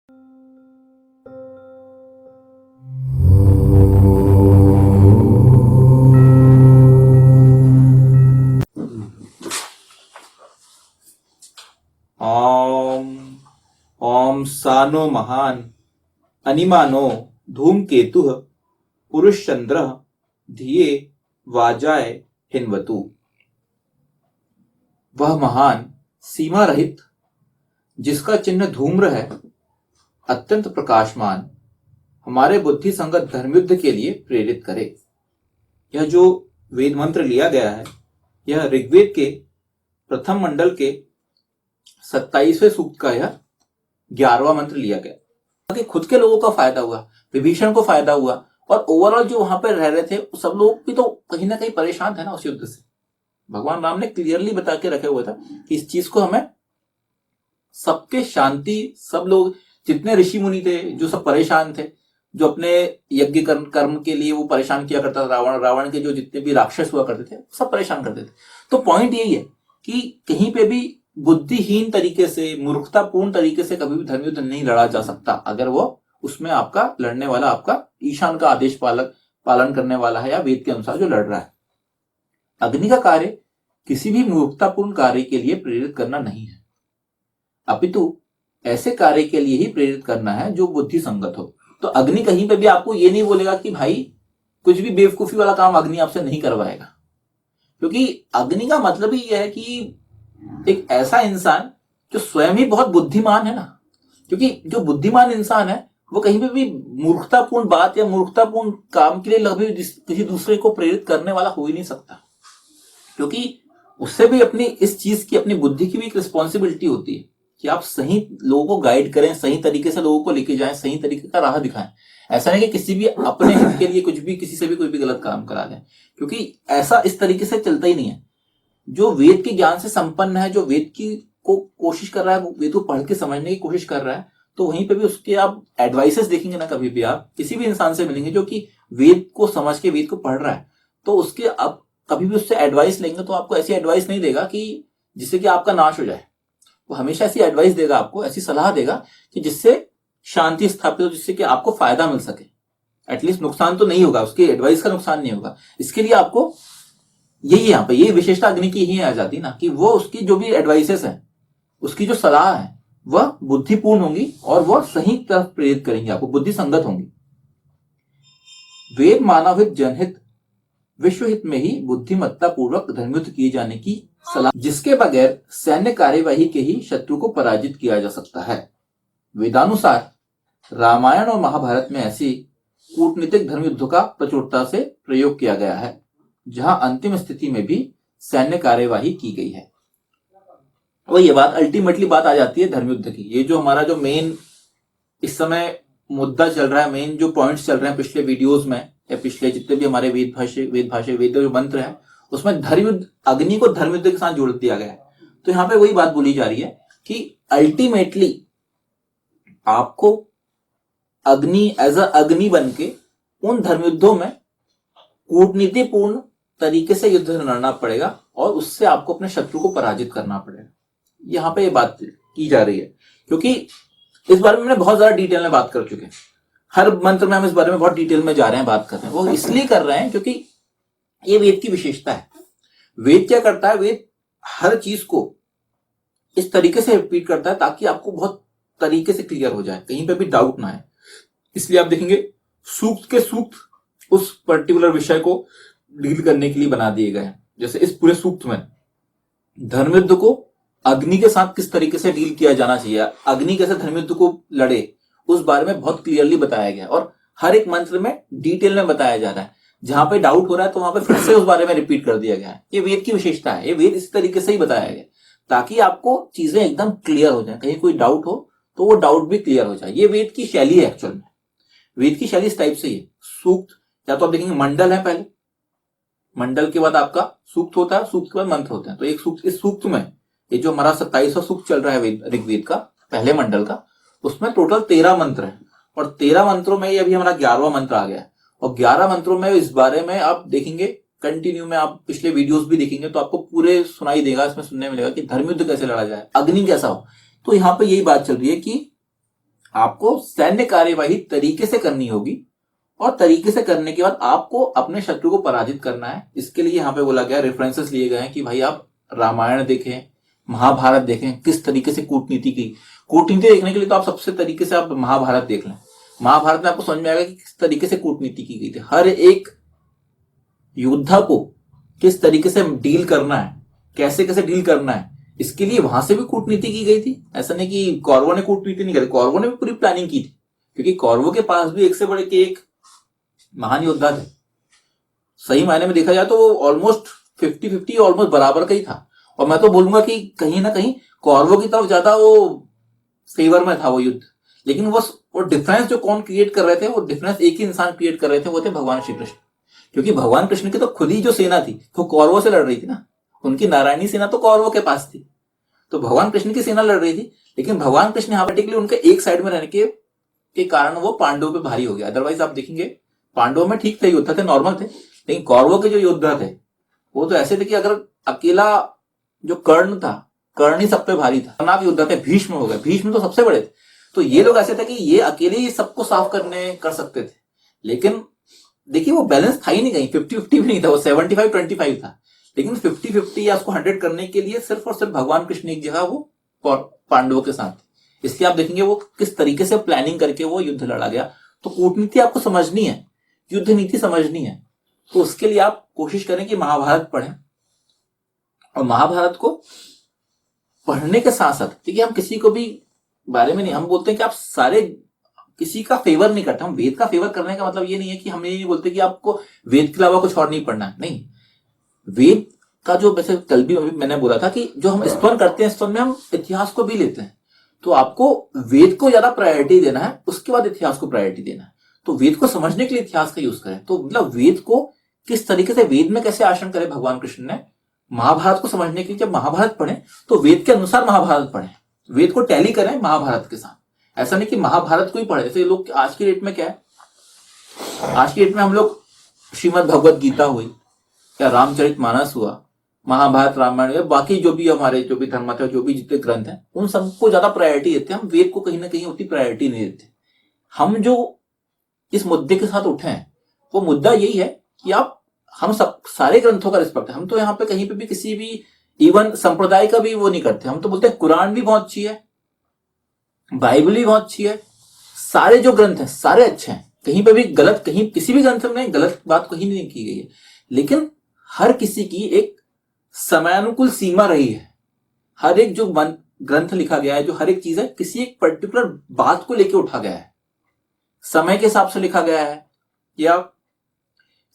ओम ओम सानो महान अनिमानो धूमकेतुः पुरुषचंद्रः धिये वाजाय हिन्वतु। वह महान सीमा रहित जिसका चिन्ह धूम्र है, अत्यंत प्रकाशमान, हमारे बुद्धि संगत धर्मयुद्ध के लिए प्रेरित करे। यह जो वेद मंत्र लिया गया है, यह ऋग्वेद के प्रथम मंडल के 27वें सूक्त का यह 11वां मंत्र लिया गया। कि खुद के लोगों का फायदा हुआ, विभीषण को फायदा हुआ, और ओवरऑल जो वहां पर रह रहे थे सब लोग भी तो कहीं ना कहीं परेशान थे ना उस युद्ध से। भगवान राम ने क्लियरली बता के रखे हुआ था कि इस चीज को हमें सबके शांति, सब लोग जितने ऋषि मुनि थे जो सब परेशान थे, जो अपने यज्ञ कर्म के लिए वो परेशान किया करता था, रावण के जो जितने भी राक्षस हुआ करते थे सब परेशान करते थे। तो पॉइंट यही है कि कहीं पे भी बुद्धिहीन तरीके से, मूर्खतापूर्ण तरीके से कभी भी धर्मयुद्ध नहीं लड़ा जा सकता अगर वो उसमें आपका लड़ने वाला आपका ईशान का आदेश पालन करने वाला है या वेद के अनुसार जो लड़ रहा है। अग्नि का कार्य किसी भी मूर्खतापूर्ण कार्य के लिए प्रेरित करना नहीं है, अपितु ऐसे कार्य के लिए ही प्रेरित करना है जो बुद्धि संगत हो। तो अग्नि कहीं पे भी आपको ये नहीं बोलेगा कि भाई कुछ भी बेवकूफी वाला काम अग्नि आपसे नहीं करवाएगा, क्योंकि अग्नि का मतलब ही यह है कि एक ऐसा इंसान जो स्वयं ही बहुत बुद्धिमान है ना, क्योंकि जो बुद्धिमान इंसान है वो कहीं पे भी मूर्खतापूर्ण बात या मूर्खतापूर्ण काम के लिए कभी किसी दूसरे को प्रेरित करने वाला हो ही नहीं सकता, क्योंकि उससे भी अपनी इस चीज की, अपनी बुद्धि की भी एक रिस्पॉन्सिबिलिटी होती है कि आप सही लोगों को गाइड करें, सही तरीके से लोगों को लेके जाएं, सही तरीके का राह दिखाएं। ऐसा नहीं कि किसी भी अपने हित के लिए कुछ भी किसी से भी कोई भी गलत काम करा दें, क्योंकि ऐसा इस तरीके से चलता ही नहीं है। जो वेद के ज्ञान से संपन्न है, जो वेद की को कोशिश कर रहा है, वेद को पढ़ के समझने की कोशिश कर रहा है, तो वहीं पे भी उसके आप एडवाइसेस देखेंगे ना, कभी भी आप किसी भी इंसान से मिलेंगे जो कि वेद को समझ के वेद को पढ़ रहा है, तो उसके आप कभी भी उससे एडवाइस लेंगे तो आपको ऐसी एडवाइस नहीं देगा कि जिससे कि आपका नाश हो जाए। वो हमेशा ऐसी एडवाइस देगा, आपको ऐसी सलाह देगा कि जिससे शांति स्थापित हो, जिससे कि आपको फायदा मिल सके, एटलीस्ट नुकसान तो नहीं होगा, उसकी एडवाइस का नुकसान नहीं होगा। इसके लिए आपको यही यहाँ पे ये विशेषता अग्नि की ही आ जाती ना, कि वो उसकी जो भी एडवाइसेस है, उसकी जो सलाह है वह बुद्धिपूर्ण होंगी और वह सही तरफ प्रेरित करेंगे, आपको बुद्धि संगत होंगी। वेद मानव हित, जनहित, विश्व हित में ही बुद्धिमत्ता पूर्वक धर्मयुद्ध किए जाने की सलाह, जिसके बगैर सैन्य कार्यवाही के ही शत्रु को पराजित किया जा सकता है। वेदानुसार रामायण और महाभारत में ऐसी कूटनीतिक धर्मयुद्ध का प्रचुरता से प्रयोग किया गया है, जहां अंतिम स्थिति में भी सैन्य कार्यवाही की गई है। और ये बात अल्टीमेटली बात आ जाती है धर्मयुद्ध की। ये जो हमारा जो मेन इस समय मुद्दा चल रहा है, मेन जो पॉइंट्स चल रहे हैं पिछले वीडियोस में या पिछले जितने भी हमारे वेद जो मंत्र हैं, उसमें धर्मयुद्ध, अग्नि को धर्मयुद्ध के साथ जोड़ दिया गया है। तो यहाँ पे वही बात बोली जा रही है कि अल्टीमेटली आपको अग्नि एज अ अग्नि बन के उन धर्मयुद्धों में कूटनीतिपूर्ण तरीके से युद्ध लड़ना पड़ेगा और उससे आपको अपने शत्रु को पराजित करना पड़ेगा। यहाँ पे ये बात की जा रही है, क्योंकि इस बारे में हमने बहुत ज्यादा डिटेल में बात कर चुके हैं। हर मंत्र में हम इस बारे में बहुत डिटेल में जा रहे हैं, बात कर रहे हैं। वो इसलिए कर रहे हैं क्योंकि ये वेद की विशेषता है। वेद क्या करता है, वेद हर चीज को इस तरीके से रिपीट करता है ताकि आपको बहुत तरीके से क्लियर हो जाए, कहीं पे भी डाउट ना है। इसलिए आप देखेंगे सूक्त के सूक्त उस पर्टिकुलर विषय को डील करने के लिए बना दिए गए हैं। जैसे इस पूरे सूक्त में धर्मयुद्ध को अग्नि के साथ किस तरीके से डील किया जाना चाहिए, अग्नि कैसे धर्मयुद्ध को लड़े, उस बारे में बहुत क्लियरली बताया गया और हर एक मंत्र में डिटेल में बताया जा रहा है। जहां पे डाउट हो रहा है तो वहां पे फिर से उस बारे में रिपीट कर दिया गया है। ये वेद की विशेषता है, ये वेद इस तरीके से ही बताया गया ताकि आपको चीजें एकदम क्लियर हो जाए। कहीं कोई डाउट हो तो वो डाउट भी क्लियर हो जाए। ये वेद की शैली है। एक्चुअल में वेद की शैली इस टाइप से ही है। सूक्त, या तो आप देखेंगे मंडल है, पहले मंडल के बाद आपका सूक्त होता है, सूक्त के बाद मंत्र होते हैं। तो एक सूक्त, इस सूक्त में ये जो हमारा 27वां सूक्त चल रहा है ऋग्वेद का पहले मंडल का, उसमें टोटल 13 मंत्र है और 13 मंत्रों में ये अभी हमारा 11वां मंत्र आ गया है। और 11 मंत्रों में इस बारे में आप देखेंगे कंटिन्यू में, आप पिछले वीडियोस भी देखेंगे तो आपको पूरे सुनाई देगा, इसमें सुनने मिलेगा कि धर्मयुद्ध कैसे लड़ा जाए, अग्नि कैसा हो। तो यहाँ पे यही बात चल रही है कि आपको सैन्य कार्यवाही तरीके से करनी होगी और तरीके से करने के बाद आपको अपने शत्रु को पराजित करना है। इसके लिए यहाँ पे बोला गया, रेफरेंसेस लिए गए हैं कि भाई आप रामायण देखें, महाभारत देखें, किस तरीके से कूटनीति की। कूटनीति देखने के लिए तो आप सबसे तरीके से आप महाभारत देख लें। महाभारत में आपको समझ में आएगा कि किस तरीके से कूटनीति की गई थी, हर एक योद्धा को किस तरीके से डील करना है, कैसे कैसे डील करना है, इसके लिए वहां से भी कूटनीति की गई थी। ऐसा नहीं कि कौरवों ने कूटनीति नहीं करी, कौरवों ने भी पूरी प्लानिंग की थी, क्योंकि कौरवों के पास भी एक से बढ़ के एक महान योद्धा थे। सही मायने में देखा जाए तो वो ऑलमोस्ट 50-50 ऑलमोस्ट बराबर का ही था। और मैं तो बोलूंगा कि कहीं ना कहीं कौरवों की तरफ ज्यादा वो फेवर में था वो युद्ध। लेकिन वो डिफरेंस जो कौन क्रिएट कर रहे थे, वो डिफरेंस एक ही इंसान क्रिएट कर रहे थे, वो थे भगवान श्री कृष्ण। क्योंकि भगवान कृष्ण की तो खुद ही जो सेना थी वो कौरवों से लड़ रही थी ना, उनकी नारायणी सेना तो कौरवों के पास थी, तो भगवान कृष्ण की सेना लड़ रही थी। लेकिन भगवान कृष्ण यहाँ पर्टिकुलरली उनके एक साइड में रहने के कारण वो पांडवों पे भारी हो गया। अदरवाइज आप देखेंगे पांडवों में ठीक थे, योद्धा थे, नॉर्मल थे। लेकिन कौरवों के जो योद्धा थे वो तो ऐसे थे कि अगर अकेला जो कर्ण था, कर्ण ही सब पे भारी था। खतरनाक योद्धा थे, भीष्म हो गए, भीष्म तो सबसे बड़े थे। तो ये लोग ऐसे थे कि ये अकेले ही सबको साफ कर सकते थे। लेकिन देखिए वो बैलेंस था ही नहीं, कहीं 50-50 भी नहीं था, वो 75-25 था। लेकिन 50-50 या उसको 100 करने के लिए सिर्फ और सिर्फ भगवान कृष्ण एक जगह वो पांडवों के साथ। इसलिए आप देखेंगे वो किस तरीके से प्लानिंग करके वो युद्ध लड़ा गया। तो कूटनीति आपको समझनी है, युद्ध नीति समझनी है, तो उसके लिए आप कोशिश करें कि महाभारत पढ़ें। और महाभारत को पढ़ने के साथ साथ, देखिए हम किसी को भी बारे में नहीं, हम बोलते हैं कि आप सारे किसी का फेवर नहीं करते। हम वेद का फेवर करने का मतलब ये नहीं है कि हम ये नहीं बोलते कि आपको वेद के अलावा कुछ और नहीं पढ़ना है, नहीं। वेद का जो, वैसे कल भी मैंने बोला था कि जो हम स्तवन करते हैं, स्तवन में हम इतिहास को भी लेते हैं। तो आपको वेद को ज्यादा प्रायोरिटी देना है, उसके बाद इतिहास को प्रायोरिटी देना है। तो वेद को समझने के लिए इतिहास का यूज करें। तो मतलब वेद को किस तरीके से, वेद में कैसे आचरण करे भगवान कृष्ण ने, महाभारत को समझने के लिए जब महाभारत पढ़ें तो वेद के अनुसार महाभारत पढ़ें, वेद को टैली करें महाभारत के साथ। ऐसा नहीं कि महाभारत को ही पढ़े। जैसे लोग आज की डेट में क्या है, आज की डेट में हम लोग श्रीमद् भगवत गीता हुई या रामचरितमानस हुआ, महाभारत, रामायण या बाकी जो भी हमारे जो भी धर्म थे, जो भी जितने ग्रंथ हैं, उन सबको ज्यादा प्रायोरिटी देते हैं। हम वेद को कहीं ना कहीं उतनी प्रायोरिटी नहीं देते। हम जो इस मुद्दे के साथ उठे हैं वो मुद्दा यही है कि हम सब सारे ग्रंथों का रिस्पेक्ट है। हम तो यहाँ पे कहीं पे भी किसी भी इवन संप्रदाय का भी वो नहीं करते। हम तो बोलते हैं कुरान भी बहुत अच्छी है, बाइबल भी बहुत अच्छी है, सारे जो ग्रंथ हैं सारे अच्छे हैं, कहीं पे भी गलत, कहीं किसी भी ग्रंथ में गलत बात कहीं नहीं की गई है। लेकिन हर किसी की एक समयानुकूल सीमा रही है। हर एक जो ग्रंथ लिखा गया है, जो हर एक चीज है, किसी एक पर्टिकुलर बात को लेकर उठा गया है, समय के हिसाब से लिखा गया है, या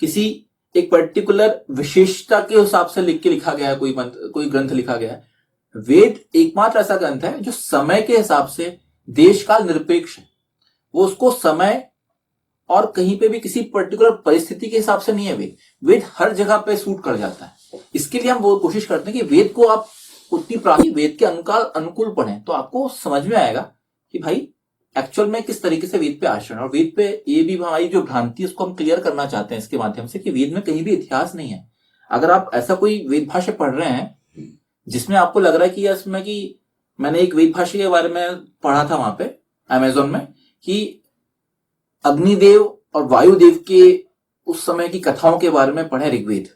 किसी एक पर्टिकुलर विशेषता के हिसाब से लिख के लिखा गया है, कोई ग्रंथ लिखा गया है। वेद एकमात्र ऐसा ग्रंथ है जो समय के हिसाब से देश काल निरपेक्ष है। वो उसको समय और कहीं पे भी किसी पर्टिकुलर परिस्थिति के हिसाब से नहीं है। वेद हर जगह पे सूट कर जाता है। इसके लिए हम वो कोशिश करते हैं कि वेद को आप उतनी प्राचीन, वेद के अनुकूल पढ़ें, तो आपको समझ में आएगा कि भाई एक्चुअल में किस तरीके से वेद पे आचरण। और वेद पे ये भी हमारी जो भ्रांति है उसको हम क्लियर करना चाहते हैं इसके माध्यम से, कि वेद में कहीं भी इतिहास नहीं है। अगर आप ऐसा कोई वेद भाष्य पढ़ रहे हैं जिसमें आपको लग रहा है कि इसमें, कि मैंने एक वेद भाष्य के बारे में पढ़ा था वहां पे अमेजोन में, कि अग्निदेव और वायुदेव के उस समय की कथाओं के बारे में पढ़े ऋग्वेद,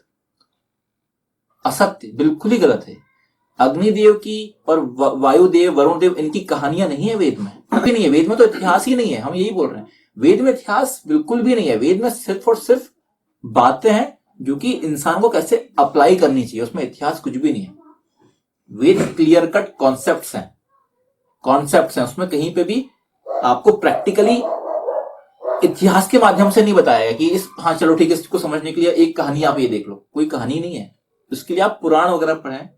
असत्य, बिल्कुल ही गलत है। अग्निदेव की और वायुदेव, वरुण देव, इनकी कहानियां नहीं है वेद में, कभी नहीं है। वेद में तो इतिहास ही नहीं है, हम यही बोल रहे हैं। वेद में इतिहास बिल्कुल भी नहीं है। वेद में सिर्फ और सिर्फ बातें हैं जो कि इंसान को कैसे अप्लाई करनी चाहिए, उसमें इतिहास कुछ भी नहीं है। वेद क्लियर कट कॉन्सेप्ट्स हैं, उसमें कहीं पे भी आपको प्रैक्टिकली इतिहास के माध्यम से नहीं बताया कि हाँ चलो ठीक है, इसको समझने के लिए एक कहानी आप ये देख लो, कोई कहानी नहीं है। उसके लिए आप पुराण वगैरह पढ़ें,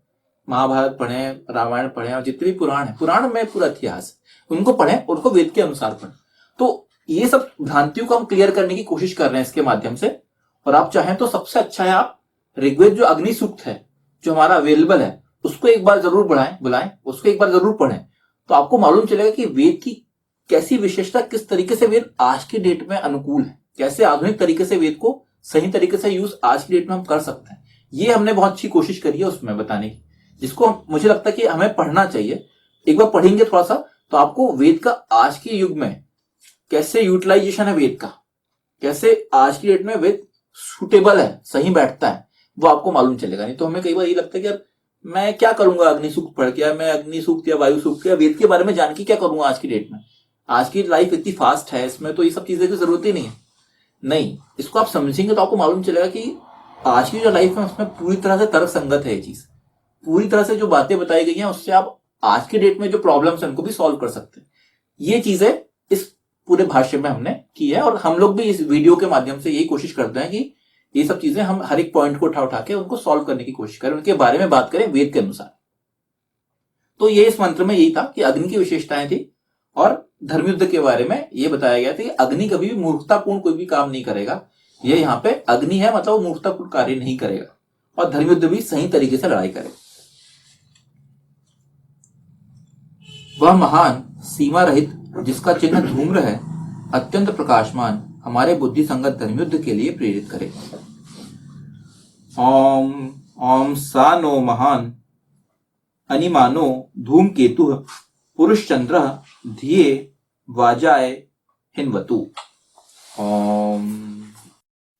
महाभारत पढ़ें, रामायण पढ़ें, और जितने भी पुराण है, पुराण में पूरा इतिहास, उनको पढ़ें, उनको वेद के अनुसार पढ़ें। तो ये सब भ्रांतियों को हम क्लियर करने की कोशिश कर रहे हैं इसके माध्यम से। और आप चाहें तो सबसे अच्छा है आप ऋग्वेद जो अग्नि सूक्त है, जो हमारा अवेलेबल है, उसको एक बार जरूर बुलाएं, उसको एक बार जरूर पढ़ें। तो आपको मालूम चलेगा कि वेद की कैसी विशेषता, किस तरीके से वेद आज की डेट में अनुकूल है, कैसे आधुनिक तरीके से वेद को सही तरीके से यूज आज की डेट में हम कर सकते हैं। ये हमने बहुत अच्छी कोशिश करी है उसमें बताने की, जिसको मुझे लगता है कि हमें पढ़ना चाहिए। एक बार पढ़ेंगे थोड़ा सा तो आपको वेद का आज के युग में कैसे यूटिलाइजेशन है वेद का, कैसे आज की डेट में वेद सुटेबल है, सही बैठता है, वो आपको मालूम चलेगा। नहीं तो हमें कई बार ये लगता है कि यार मैं क्या करूंगा अग्नि सूक्त पढ़ के, मैं अग्नि सूक्त या वायु सूक्त या वेद के बारे में जान के क्या करूंगा आज की डेट में, आज की लाइफ इतनी फास्ट है, इसमें तो ये सब चीजें की जरूरत ही नहीं है। नहीं, इसको आप समझेंगे तो आपको मालूम चलेगा कि आज की जो लाइफ है उसमें पूरी तरह से तर्क संगत है ये चीज, पूरी तरह से जो बातें बताई गई हैं उससे आप आज की डेट में जो प्रॉब्लम्स हैं उनको भी सॉल्व कर सकते हैं। ये चीजें इस पूरे भाष्य में हमने की है, और हम लोग भी इस वीडियो के माध्यम से यही कोशिश करते हैं कि ये सब चीजें हम हर एक पॉइंट को उठा उठा के उनको सॉल्व करने की कोशिश करें, उनके बारे में बात करें वेद के अनुसार। तो ये इस मंत्र में यही था कि अग्नि की विशेषताएं थी, और धर्मयुद्ध के बारे में ये बताया गया था कि अग्नि कभी भी मूर्खतापूर्ण कोई भी काम नहीं करेगा। ये यहाँ पे अग्नि है, मतलब वो मूर्खतापूर्ण कार्य नहीं करेगा, और धर्मयुद्ध भी सही तरीके से लड़ाई करेगा। वह महान सीमा रहित जिसका चिन्ह धूम्र है, अत्यंत प्रकाशमान, हमारे बुद्धि संगत धर्मयुद्ध के लिए प्रेरित करे। ओम ओम सा नो महान अनिमानो धूमकेतु पुरुषचंद्र धिये वाजाय हिन्वतु। ओम।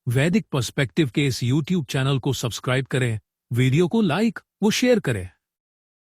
वैदिक पर्सपेक्टिव के इस YouTube चैनल को सब्सक्राइब करें, वीडियो को लाइक व शेयर करें।